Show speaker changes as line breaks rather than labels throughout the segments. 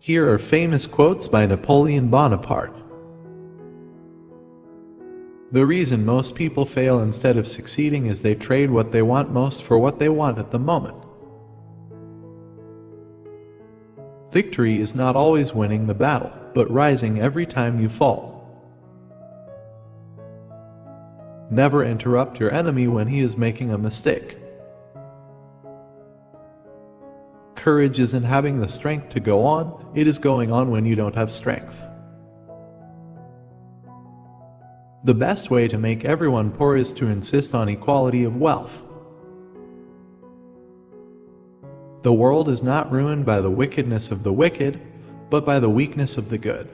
Here are famous quotes by Napoleon Bonaparte. The reason most people fail instead of succeeding is they trade what they want most for what they want at the moment. Victory is not always winning the battle, but rising every time you fall. Never interrupt your enemy when he is making a mistake. Courage isn't having the strength to go on, it is going on when you don't have strength. The best way to make everyone poor is to insist on equality of wealth. The world is not ruined by the wickedness of the wicked, but by the weakness of the good.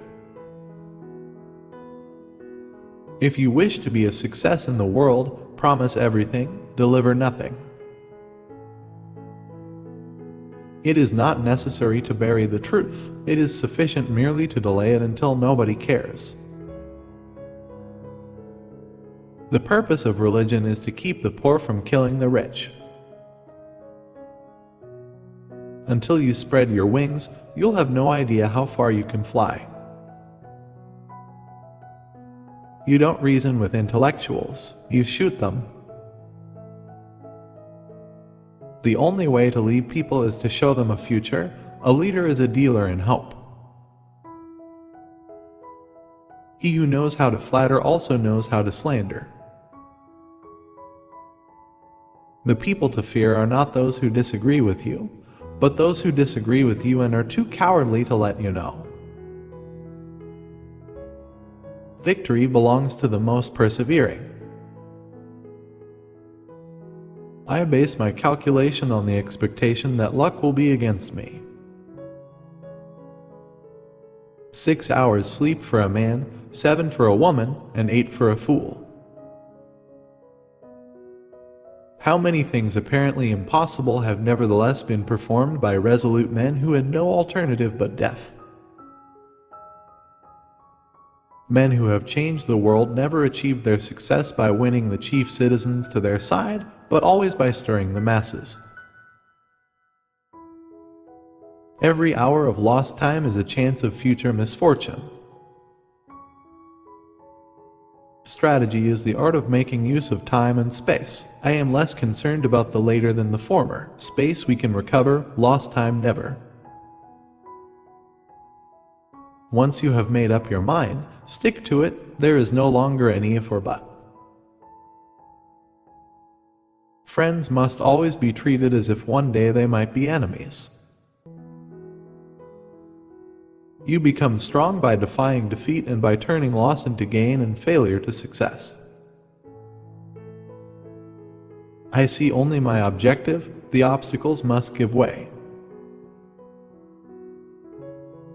If you wish to be a success in the world, promise everything, deliver nothing. It is not necessary to bury the truth, it is sufficient merely to delay it until nobody cares. The purpose of religion is to keep the poor from killing the rich. Until you spread your wings, you'll have no idea how far you can fly. You don't reason with intellectuals, you shoot them. The only way to lead people is to show them a future. A leader is a dealer in hope. He who knows how to flatter also knows how to slander. The people to fear are not those who disagree with you, but those who disagree with you and are too cowardly to let you know. Victory belongs to the most persevering. I base my calculation on the expectation that luck will be against me. 6 hours sleep for a man, 7 for a woman, and 8 for a fool. How many things apparently impossible have nevertheless been performed by resolute men who had no alternative but death? Men who have changed the world never achieved their success by winning the chief citizens to their side, but always by stirring the masses. Every hour of lost time is a chance of future misfortune. Strategy is the art of making use of time and space. I am less concerned about the later than the former. Space we can recover, lost time never. Once you have made up your mind, stick to it, there is no longer any if or but. Friends must always be treated as if one day they might be enemies. You become strong by defying defeat and by turning loss into gain and failure to success. I see only my objective, the obstacles must give way.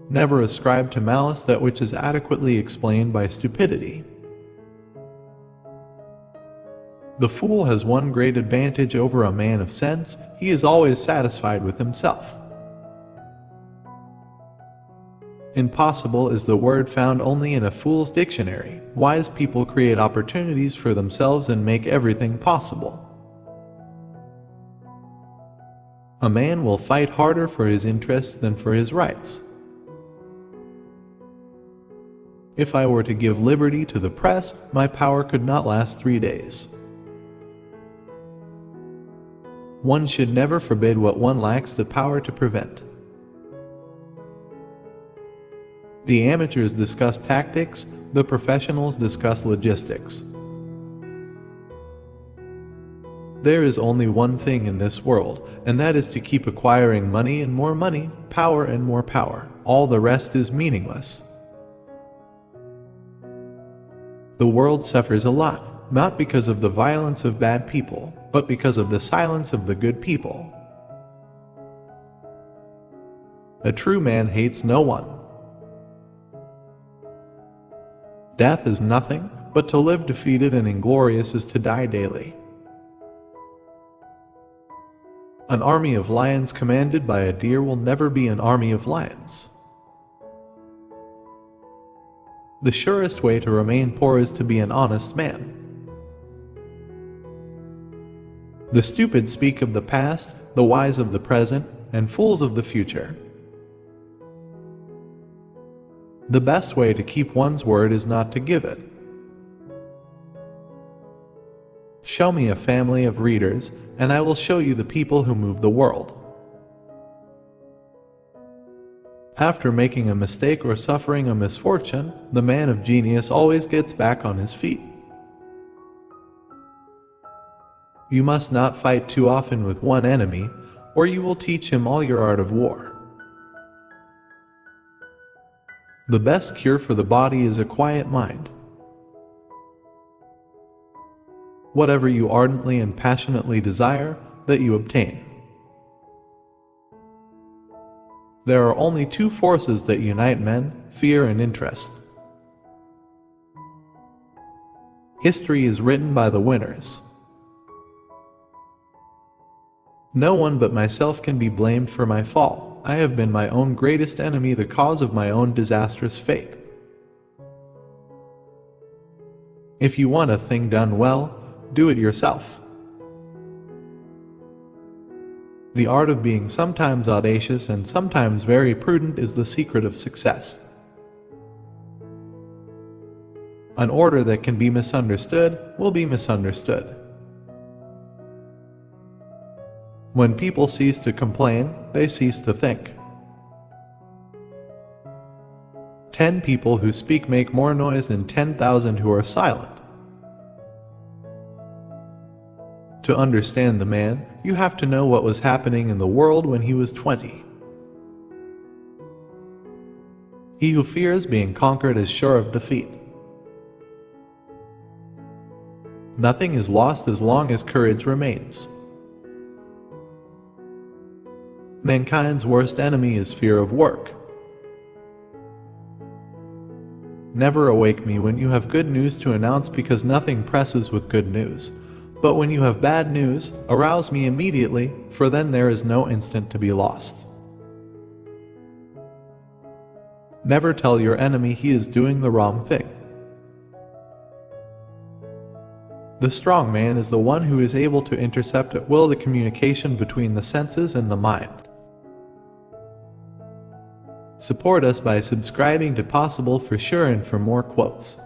Never ascribe to malice that which is adequately explained by stupidity. The fool has one great advantage over a man of sense, he is always satisfied with himself. Impossible is the word found only in a fool's dictionary. Wise people create opportunities for themselves and make everything possible. A man will fight harder for his interests than for his rights. If I were to give liberty to the press, my power could not last 3 days. One should never forbid what one lacks the power to prevent. The amateurs discuss tactics, the professionals discuss logistics. There is only one thing in this world, and that is to keep acquiring money and more money, power and more power. All the rest is meaningless. The world suffers a lot, not because of the violence of bad people, but because of the silence of the good people. A true man hates no one. Death is nothing, but to live defeated and inglorious is to die daily. An army of lions commanded by a deer will never be an army of lions. The surest way to remain poor is to be an honest man. The stupid speak of the past, the wise of the present, and fools of the future. The best way to keep one's word is not to give it. Show me a family of readers, and I will show you the people who move the world. After making a mistake or suffering a misfortune, the man of genius always gets back on his feet. You must not fight too often with one enemy, or you will teach him all your art of war. The best cure for the body is a quiet mind. Whatever you ardently and passionately desire, that you obtain. There are only two forces that unite men: fear and interest. History is written by the winners. No one but myself can be blamed for my fall. I have been my own greatest enemy, the cause of my own disastrous fate. If you want a thing done well, do it yourself. The art of being sometimes audacious and sometimes very prudent is the secret of success. An order that can be misunderstood will be misunderstood. When people cease to complain, they cease to think. 10 people who speak make more noise than 10,000 who are silent. To understand the man, you have to know what was happening in the world when he was 20. He who fears being conquered is sure of defeat. Nothing is lost as long as courage remains. Mankind's worst enemy is fear of work. Never awake me when you have good news to announce, because nothing presses with good news. But when you have bad news, arouse me immediately, for then there is no instant to be lost. Never tell your enemy he is doing the wrong thing. The strong man is the one who is able to intercept at will the communication between the senses and the mind. Support us by subscribing to Possible for Sure and for more quotes.